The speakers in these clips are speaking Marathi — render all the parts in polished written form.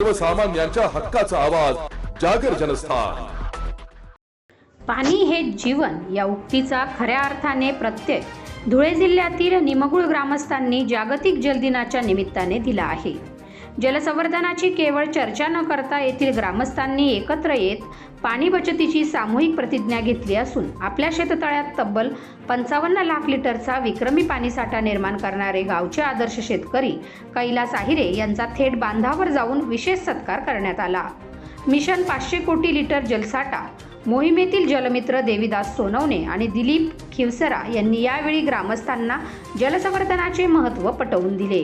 सर्वसामान्यांच्या हक्काचा आवाज जागर जनस्थान। पाणी हे जीवन या उक्तीचा खऱ्या अर्थाने प्रत्यय धुळे जिल्ह्यातील निमगुळ ग्रामस्थांनी जागतिक जल दिनाच्या निमित्ताने दिला आहे। जलसंवर्धनाची केवळ चर्चा न करता येथील ग्रामस्थांनी एकत्र येत पाणी बचतीची सामूहिक प्रतिज्ञा घेतली असून आपल्या शेततळ्यात तब्बल 55 लाख लिटरचा विक्रमी पाणीसाठा निर्माण करणारे गावचे आदर्श शेतकरी कैलास आहिरे यांचा थेट बांधावर जाऊन विशेष सत्कार करण्यात आला। मिशन 500 कोटी लिटर जलसाठा मोहिमेतील जलमित्र देवीदास सोनवणे आणि दिलीप खिवसरा यांनी यावेळी ग्रामस्थांना जलसंवर्धनाचे महत्त्व पटवून दिले।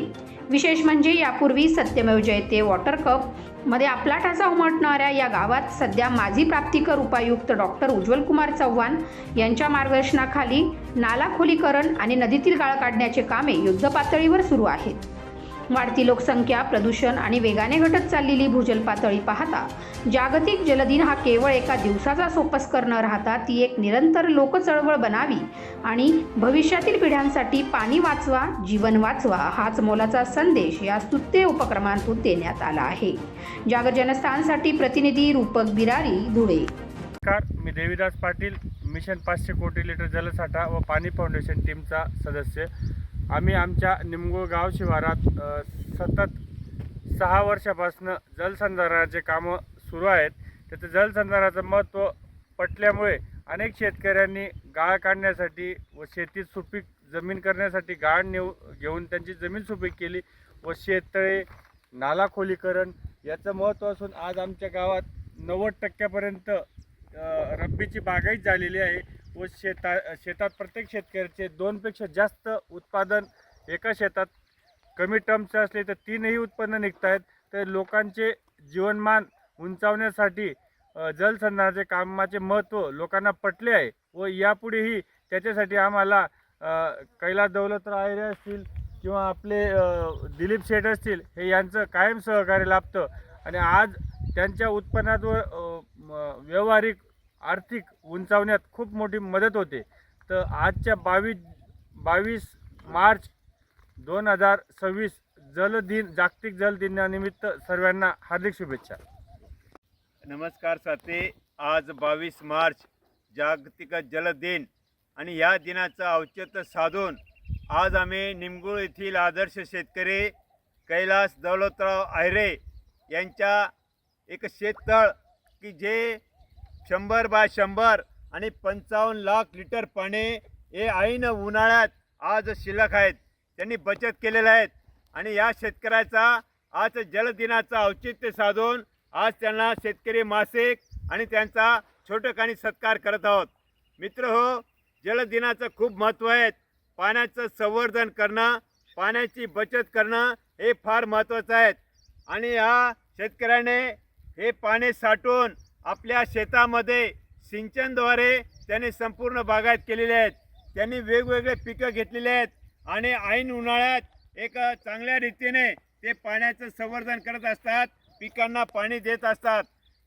विशेष म्हणजे यापूर्वी सत्यमेव जयते वॉटर कप मध्ये आपला ठसा उमटणाऱ्या या गावात सध्या माजी प्राप्तिकर उपायुक्त डॉक्टर उज्ज्वल कुमार चव्हाण यांच्या मार्गदर्शनाखाली नाला खोलीकरण आणि नदीतील गाळ काढण्याचे कामे युद्धपातळीवर सुरू आहेत। वाढती लोकसंख्या, प्रदूषण आणि वेगाने घटत चाललेली भूजल पातळी पाहता जागतिक जलदिन हा केवळ एका दिवसाचा सोपस्कर न राहता ती एक निरंतर लोकचळवळ बनावी आणि भविष्यातील पिढ्यांसाठी पाणी वाचवा, जीवन वाचवा हाच मोलाचा संदेश या स्तुत्य उपक्रमातून देण्यात आला आहे। जागर जनस्थानसाठी प्रतिनिधी रूपक बिरारी, धुळे। नमस्कार, मी देवीदास पाटील, मिशन 500 कोटी लिटर जलसाठा व पाणी फाउंडेशन टीमचा सदस्य। आम्ही आमच्या निमगुळ गाव शिवारात सतत 6 वर्षापासून जलसंधारणाचे कामं सुरू आहेत। त्याचं जलसंधारणाचं महत्त्व पटल्यामुळे अनेक शेतकऱ्यांनी गाळ काढण्यासाठी व शेतीत सुपीक जमीन करण्यासाठी गाळ घेऊन त्यांची जमीन सुपीक केली व शेततळे, नाला खोलीकरण याचं महत्त्व असून आज आमच्या गावात 90% रब्बीची बागायत झालेली आहे व शेतात प्रत्येक शेतकऱ्याचे 2 पेक्षा जास्त उत्पादन एका शेतात कमी टर्मचे असले तर 3ही उत्पन्न निघत आहेत। तर लोकांचे जीवनमान उंचावण्यासाठी जलसंधारणाचे कामाचे महत्त्व लोकांना पटले आहे व यापुढेही त्याच्यासाठी आम्हाला कैलास दौलतराव आहिरे असतील किंवा आपले दिलीप शेठ असतील हे यांचं कायम सहकार्य लाभतं आणि आज त्यांच्या उत्पन्नावर व्यावहारिक आर्थिक उंचावण्यात खूप मोठी मदत होते। तर आजच्या 22 मार्च 2026 जलदिन जागतिक जल दिनानिमित्त सर्वांना हार्दिक शुभेच्छा। नमस्कार साथी, आज 22 मार्च जागतिक जल दिन आणि या दिनाचं औचित्य साधून आज आम्ही निमगुळ येथील आदर्श शेतकरी कैलास दौलतराव आहिरे यांच्या एक शेततळ की जे 100 बाय 100 आणि 55 लाख लिटर पाणी हे ऐन उन्हाळ्यात आज शिल्लक आहेत त्यांनी बचत केलेलं आहेत आणि या शेतकऱ्याचा आज जलदिनाचं औचित्य साधून आज त्यांना शेतकरी मासिक आणि त्यांचा छोटेखानी सत्कार करत आहोत। मित्र हो, जलदिनाचं खूप महत्त्व आहे। पाण्याचं संवर्धन करणं, पाण्याची बचत करणं हे फार महत्त्वाचं आहे आणि या शेतकऱ्याने हे पाणी साठवून आपल्या शेतामध्ये सिंचनद्वारे त्यांनी संपूर्ण बागायत केलेले आहेत। त्यांनी वेगवेगळे पिकं घेतलेले आहेत आणि ऐन उन्हाळ्यात एक चांगल्या रीतीने ते पाण्याचं संवर्धन करत असतात, पिकांना पाणी देत असतात।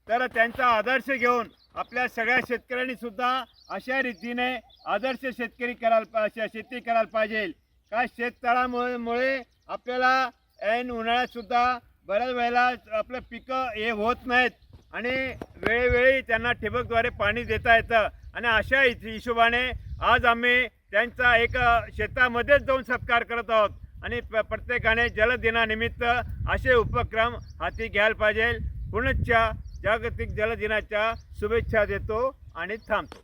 तर त्यांचा आदर्श घेऊन आपल्या सगळ्या शेतकऱ्यांनी सुद्धा अशा रीतीने आदर्श शेती करायला पाहिजे। का शेततळामुळे आपल्याला ऐन उन्हाळ्यात सुद्धा बऱ्याच वेळेला आपलं पिकं हे होत नाहीत आणि वेळोवेळी त्यांना ठिबकद्वारे पाणी देता येतं आणि अशा हिशोबाने आज आम्ही त्यांचा एक शेतामध्येच जाऊन सत्कार करत आहोत आणि प्रत्येकाने जलदिनानिमित्त असे उपक्रम हाती घ्यायला पाहिजे। पुनश्च जागतिक जलदिनाच्या शुभेच्छा देतो आणि थांबतो।